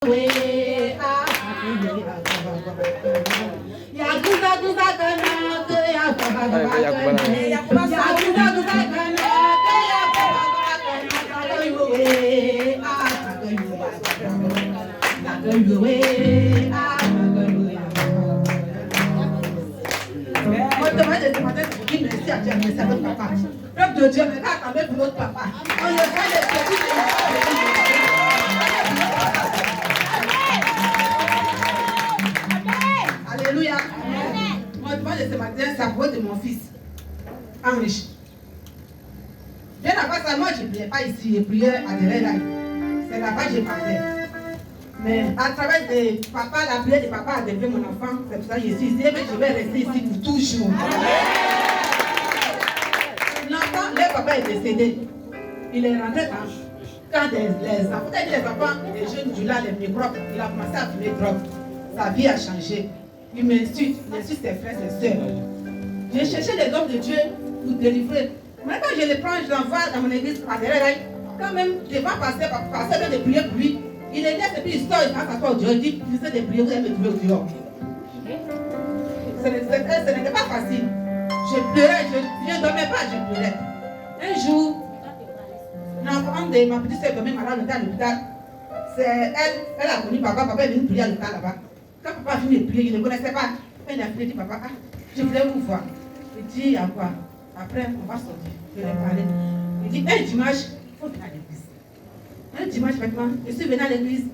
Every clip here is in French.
De Dieu, mais pas quand même pour notre papa. On le voit les petits. Alléluia. Moi, devant ce matin, ça vaut de mon fils. Henri. Bien avant ça, moi, je ne priais pas ici, je priais à Derelaï. C'est là-bas que je parlais. Mais à travers de papa, la prière de papa a délevé mon enfant. C'est pour ça que je suis ici. Mais je vais rester ici pour toujours. L'enfant, le papa est décédé. Il est rentré quand les enfants, les jeunes du là, les microbes, il a commencé à fumer drogue. Sa vie a changé. Il m'insulte, il insulte ses frères et ses soeurs. J'ai cherché les hommes de Dieu pour délivrer. Mais quand je les prends, je l'envoie dans mon église à derrière, quand même, je vais passer de prier pour lui. Il est là, et puis il sort, il va s'asseoir au Dieu, il dit, je sais de prier, vous allez me trouver au dehors. Ce n'était pas facile. Je pleurais, je ne dormais pas, je pleurais. Un jour, l'enfant de ma petite soeur dormait malade à l'hôpital. C'est elle a connu papa, papa est venu prier à l'hôpital là-bas. Quand papa a fini de prier, il ne connaissait pas. Elle a fini, dit papa, je voulais vous voir. Il dit, à quoi? Après, on va sortir. Je lui ai parlé. Il dit, un dimanche, il faut venir à l'église. Un dimanche, maintenant, je suis venu à l'église.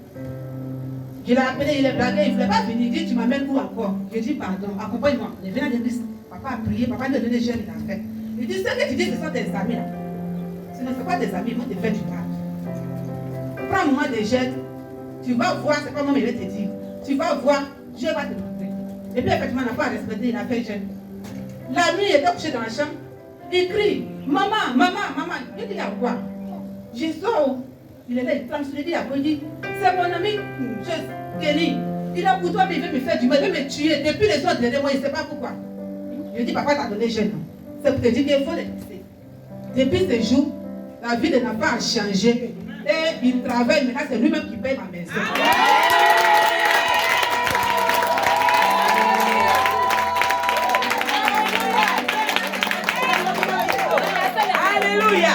Je l'ai appelé, il est blagué, il ne voulait pas venir. Il dit, tu m'amènes où encore? Je dis, pardon, accompagne-moi. Il est venu à l'église. Papa a prié, papa lui a donné jeune, il a fait. Il dit, ce que tu dis, ce sont tes amis là. Ce ne sont pas tes amis, ils vont te faire du mal. Prends un moment de jeûne, tu vas voir, c'est pas moi, mais je vais te dire. Tu vas voir, Dieu va te montrer. Et puis effectivement, il n'a pas respecté, il a fait jeûne. La nuit, il était couché dans la chambre. Il crie, maman, maman, maman. Je dis, il y a quoi? Je sors. Il est là, il tremble sur le lit, il dit, c'est mon ami, Kenny. Il a pour toi, mais il veut me faire du mal, il veut me tuer. Depuis les soirs derrière moi, il ne sait pas pourquoi. Je dis, papa t'a donné jeune. C'est pour te dire qu'il faut le laisser. Depuis ce jour, la vie de l'enfant a changé. Et il travaille, maintenant c'est lui-même qui paye ma maison. Alléluia.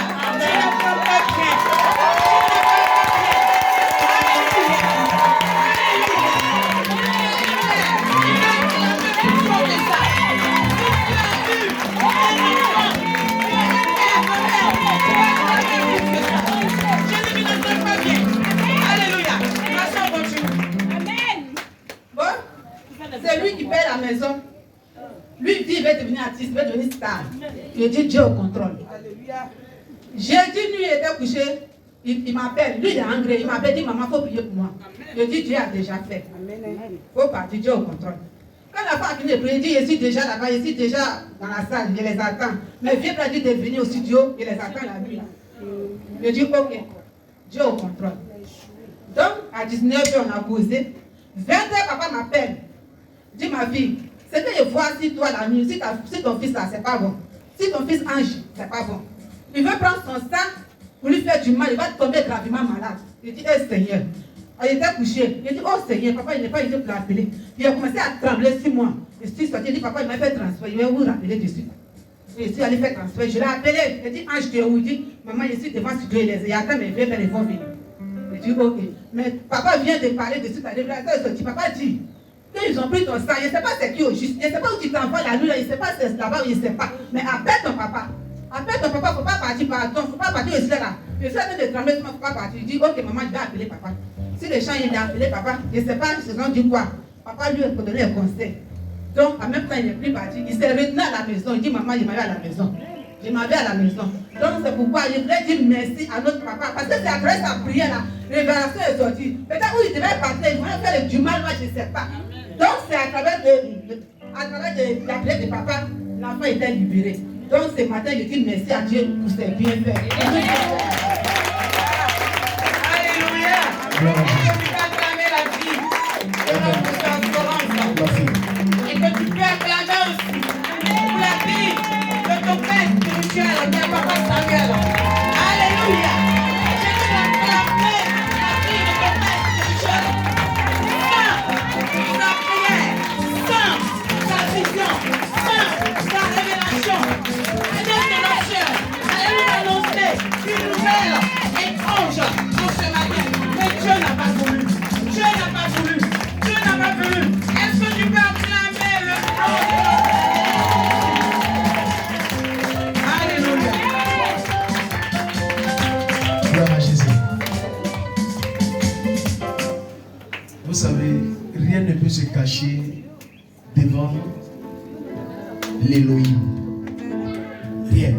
C'est lui qui paye la maison. Lui dit il va devenir artiste, il va devenir star. Je dis Dieu au contrôle. J'ai dit lui il était couché, il m'appelle, lui il est engrais, il m'appelle, dit maman, il faut prier pour moi. Je dis Dieu a déjà fait. Il faut partir, Dieu au contrôle. Quand la femme a fini de prier, il dit je suis déjà là-bas, je suis déjà dans la salle, je les attends. Mais viens pas dire de venir au studio, je les attends la nuit. Je dis ok, Dieu au contrôle. Donc à 19h on a posé. 20h papa m'appelle. Dis ma fille, ce que je vois si toi la nuit, si ton fils là, c'est pas bon. Si ton fils Ange, c'est pas bon. Il veut prendre son sang pour lui faire du mal, il va tomber gravement malade. Je dis, eh Seigneur. Il était couché. Il dit, oh Seigneur, papa, il n'est pas ici pour l'appeler. Il a commencé à trembler 6 mois. Je suis sorti, il dit, papa, il m'a fait transfert, il va vous rappeler dessus. Je suis allé faire transfert, je l'ai appelé. Il dit, Ange, tu es où? Il dit, maman, je suis devant ce Dieu, il attend mes vieux, mais ils vont venir. Je dis, ok. Mais papa vient de parler dessus, ta révélation est sortie. Papa dit, ils ont pris ton sang, je ne sais pas c'est qui au juste, je ne sais pas où tu t'envoies la nuit, je ne sais pas si c'est là-bas, je ne sais pas. Mais appelle ton papa. Appelle ton papa, il ne faut pas partir par ton, il ne faut pas partir aussi là. Je suis en train de trembler, il ne faut pas partir. Je dis, ok maman, je vais appeler papa. Si les gens il a appelé papa, je ne sais pas, ils se sont dit quoi. Papa lui a donné un conseil. Donc en même temps, il n'est plus parti. Il s'est retenu à la maison, il dit, maman, je m'en vais à la maison. Je m'en vais à la maison. Donc c'est pourquoi je voudrais dire merci à notre papa. Parce que c'est à travers sa prière là, révélation est sortie. Peut-être où il devait partir, il voulait faire du mal, moi je ne sais pas. Donc c'est à travers de la prière de papa, l'enfant était libéré. Donc ce matin, je dis merci à Dieu pour ses bienfaits. Alléluia. Et que tu peux acclamer la vie de notre transparence. Et que tu peux acclamer aussi pour la vie de ton père spirituel, de papa Samuel. Alléluia. Et je veux acclamer la vie de ton père spirituel. Vous savez, rien ne peut se cacher devant l'Élohim. Rien.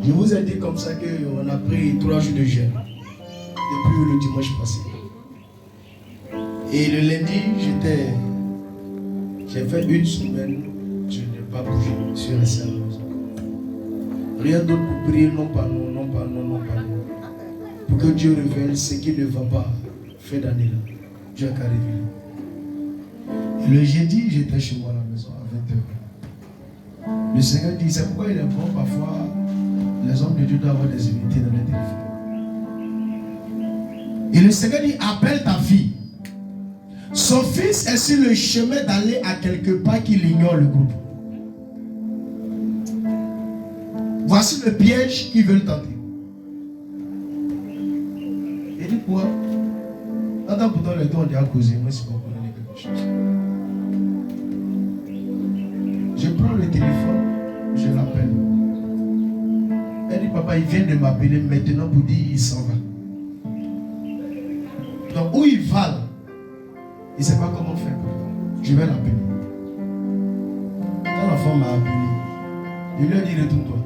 Je vous ai dit comme ça qu'on a pris 3 jours de jeûne depuis le dimanche passé. Et le lundi, j'ai fait 1 semaine, je n'ai pas bougé, je suis resté à la maison. Rien d'autre pour prier, non pas non, non pas non, non pas non. Pour que Dieu révèle ce qui ne va pas faire d'année là. Dieu a qu'à révéler. Et le jeudi, j'étais chez moi à la maison à 20h. Le Seigneur dit, c'est pourquoi il est bon parfois, les hommes de Dieu doivent avoir des invités dans les téléphones. Et le Seigneur dit, appelle ta fille. Son fils est sur le chemin d'aller à quelque part qu'il ignore le groupe. Voici le piège qu'ils veulent tenter. Il dit quoi? Attends, pourtant les deux ont déjà causé. Moi, c'est pas pour donner quelque chose. Je prends le téléphone, je l'appelle. Elle dit, papa, il vient de m'appeler maintenant pour dire qu'il s'en va. Donc, où il va là? Il ne sait pas comment faire. Je vais l'appeler. Quand l'enfant m'a appelé, je lui ai dit, retourne-toi.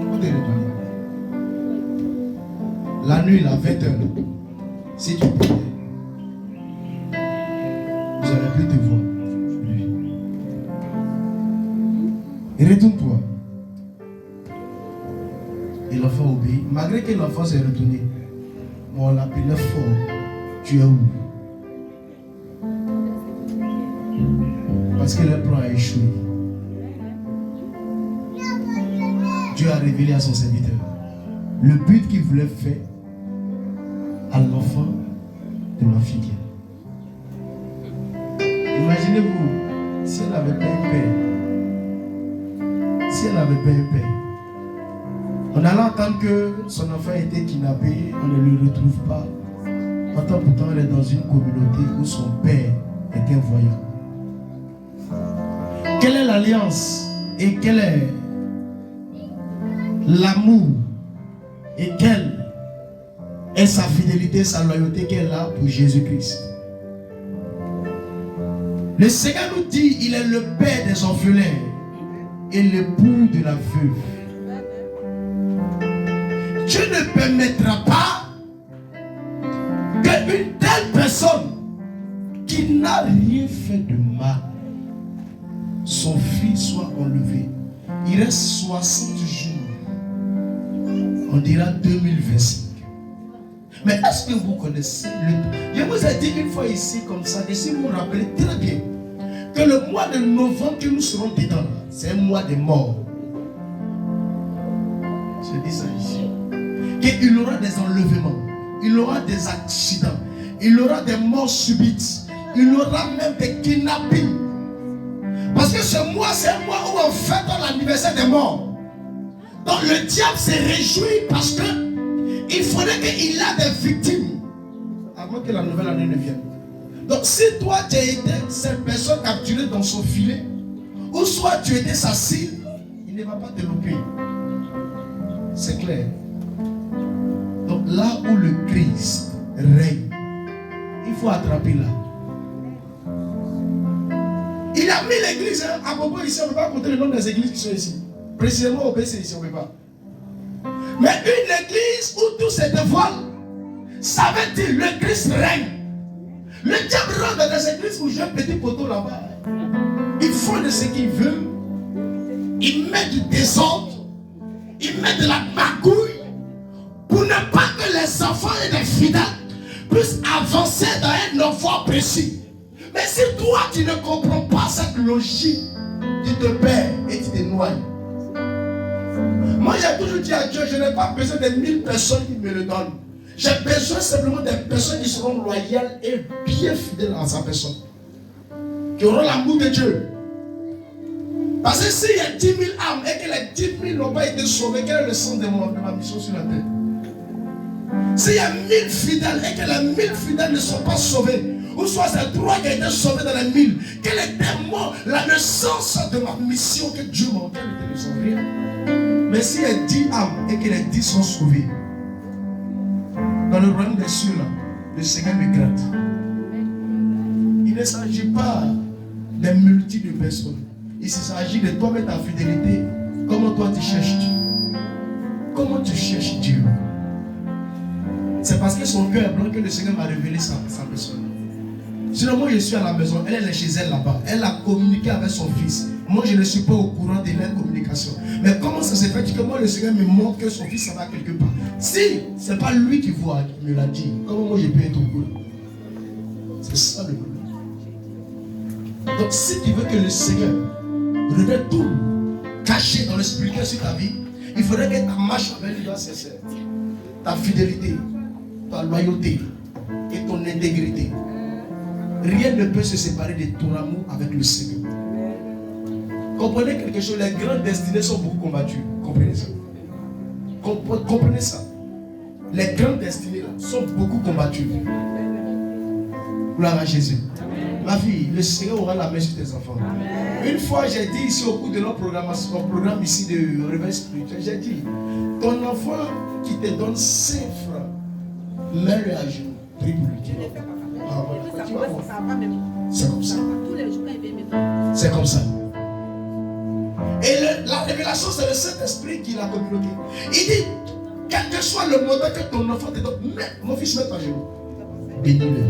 Où t'es retourné? La nuit, à 20h, si tu peux, vous n'allez plus te voir. Lui. Et retourne-toi. Et l'enfant obéit. Malgré que l'enfant s'est retourné, on l'appelait fort. Tu es où? Parce que le plan a échoué. Dieu a révélé à son serviteur le but qu'il voulait faire à l'enfant de ma fille. Imaginez-vous, si elle n'avait pas un père, on allait entendre que son enfant était kidnappé, on ne le retrouve pas. Pourtant, elle est dans une communauté où son père est un voyant. Quelle est l'alliance et quel est l'amour et quelle est sa fidélité, sa loyauté qu'elle a pour Jésus-Christ? Le Seigneur nous dit, il est le père des orphelins et l'époux de la veuve. Dieu ne permettra pas qu'une telle personne qui n'a rien fait de mal, son fils soit enlevé. Il reste 60 jours. On dira 2025. Mais est-ce que vous connaissez je vous ai dit une fois ici comme ça, et si vous vous rappelez très bien, que le mois de novembre que nous serons dedans, c'est un mois de mort. Je dis ça ici. Qu'il y aura des enlèvements. Il y aura des accidents, il y aura des morts subites, il y aura même des kidnappings. Parce que ce mois, c'est un mois où on fête l'anniversaire des morts. Donc le diable s'est réjoui parce que il faudrait qu'il ait des victimes avant que la nouvelle année ne vienne. Donc si toi tu as été cette personne capturée dans son filet, ou soit tu étais sa cible, il ne va pas te louper. C'est clair. Donc là où le Christ règne, il faut attraper là. Il a mis l'église à propos ici, on ne peut pas compter le nombre des églises qui sont ici. Précisément au PC ici, on ne peut pas. Mais une église où tout se dévoile, ça veut dire le Christ règne. Le diable rentre dans des églises où j'ai un petit poteau là-bas. Il faut de ce qu'il veut. Il met du désordre. Il met de la magouille. Pour ne pas que les enfants et les fidèles puissent avancer dans un enfant précis. Mais si toi tu ne comprends pas cette logique, tu te perds et tu te noies. Moi j'ai toujours dit à Dieu, je n'ai pas besoin de 1000 personnes qui me le donnent. J'ai besoin simplement des personnes qui seront loyales et bien fidèles à sa personne. Qui auront l'amour de Dieu. Parce que s'il y a 10 000 âmes et que les 10 000 n'ont pas été sauvés, quel est le sens de ma mission sur la terre? S'il y a 1000 fidèles et que les 1000 fidèles ne sont pas sauvés, ou soit c'est 3 qui ont été sauvés dans les 1000, quel était la naissance de ma mission que Dieu m'a envoyée de sauver? Mais s'il y a 10 âmes et que les 10 sont sauvés, dans le royaume des cieux là, le Seigneur me gratte. Il ne s'agit pas des multitudes de personnes. Il s'agit de toi et ta fidélité. Comment toi tu cherches Dieu? Comment tu cherches Dieu? C'est parce que son cœur est blanc que le Seigneur m'a révélé sa personne. Sinon, moi je suis à la maison, elle est chez elle là-bas. Elle a communiqué avec son fils. Moi je ne suis pas au courant de leur communication. Mais comment ça se fait que moi le Seigneur me montre que son fils s'en va quelque part? Si ce n'est pas lui qui voit, qui me l'a dit, comment moi je peux être au courant? C'est ça le problème. Donc si tu veux que le Seigneur révèle tout caché dans le spirituel sur ta vie, il faudrait que ta marche avec lui soit sincère. Ta fidélité, ta loyauté et ton intégrité. Rien ne peut se séparer de ton amour avec le Seigneur. Comprenez quelque chose, les grandes destinées sont beaucoup combattues. Comprenez ça. Comprenez ça. Les grandes destinées là, sont beaucoup combattues. Gloire à Jésus. Ma fille, le Seigneur aura la main sur tes enfants. Une fois, j'ai dit ici au cours de notre programme ici de réveil spirituel, j'ai dit, ton enfant qui te donne 5 francs, mets-le à genoux, prie pour lui. C'est comme ça. C'est comme ça. Et la révélation, c'est le Saint-Esprit qui l'a communiqué. Il dit, quel que soit le montant que ton enfant te donne, mon fils, mets à genoux. Bénis-le.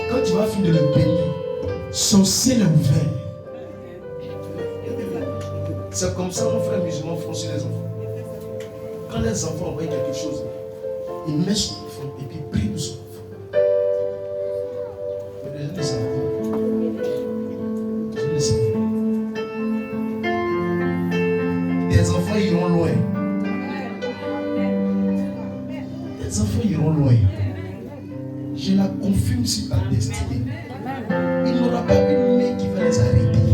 Quand tu vas finir de le bénir, son ciel est ouvert. C'est comme ça, mon frère musulman font sur les enfants. Quand les enfants envoient quelque chose, il met son enfant et puis il prie pour son enfant. Les enfants. Les enfants. Tes enfants iront loin. Tes enfants iront loin. Je la confirme sur ta destinée. Il n'y aura pas une main qui va les arrêter.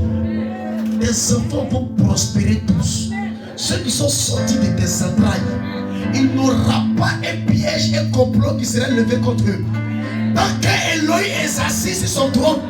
Tes enfants vont prospérer tous. Ceux qui sont sortis de tes entrailles, il n'y aura pas un piège, un complot qui sera levé contre eux. Tant qu'Elohim est assis sur son trône,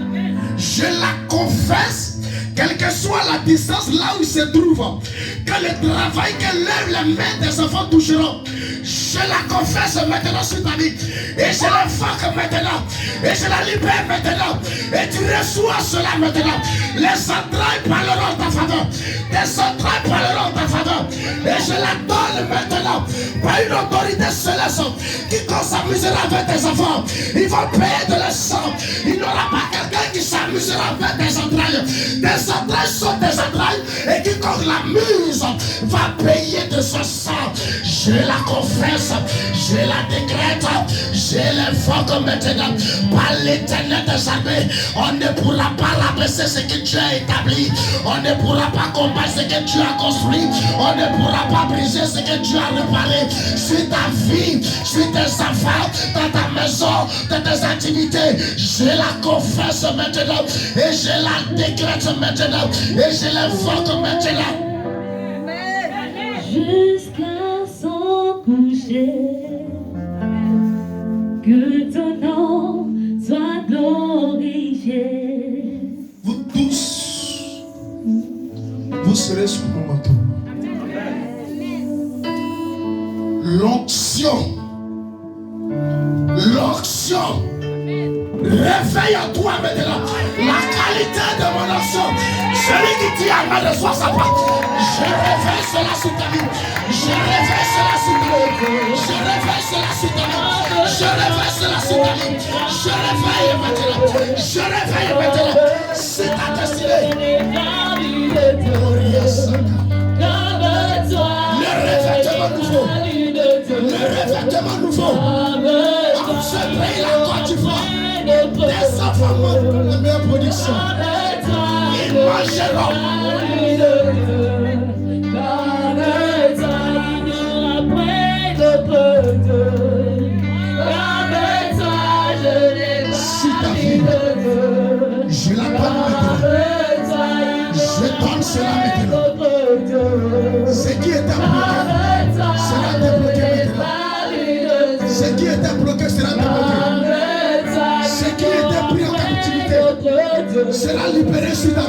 je la confesse, quelle que soit la distance là où il se trouve, que le travail que lèvent les mains des enfants toucheront. Je la confesse maintenant sur ta vie. Et je la faque maintenant. Et je la libère maintenant. Et tu reçois cela maintenant. Les entrailles parleront en ta faveur. Tes entrailles parleront en ta faveur. Et je la donne maintenant. Par une autorité céleste. Quiconque s'amusera avec tes enfants, ils vont payer de leur sang. Il n'y aura pas quelqu'un qui s'amusera avec tes entrailles. Tes entrailles sont tes entrailles. Et quiconque l'amuse va payer de ce sang. Je la confesse, je la décrète, je l'invoque maintenant par l'Éternel des armées. On ne pourra pas rabaisser ce que Dieu a établi. On ne pourra pas combattre ce que Dieu a construit. On ne pourra pas briser ce que Dieu a réparé. Sur ta vie, sur tes enfants, dans ta maison, dans tes activités, je la confesse maintenant et je la décrète maintenant et je l'invoque maintenant. Jusqu'à son coucher, que ton nom soit glorifié. Vous tous, vous serez sous mon manteau. L'onction, réveille en toi maintenant la qualité de mon onction. Celui qui dit Amen reçoit sa part. Je réveille cela sous ta vie. Je réveille cela sous ta vie. Je réveille cela sous ta vie. Je réveille cela sous ta vie. Je réveille maintenant. Je réveille maintenant. C'est ta destinée. Le revêtement nouveau. Le revêtement nouveau. On se brille la Côte d'Ivoire. Des enfants montrent la meilleure production. Ils mangeront. Si ta vie, je la donne maintenant. Je donne cela maintenant. Ce qui était bloqué sera débloqué maintenant. Ce qui était bloqué sera débloqué. Ce qui était pris en captivité sera libéré sur ta vie.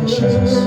Jesus.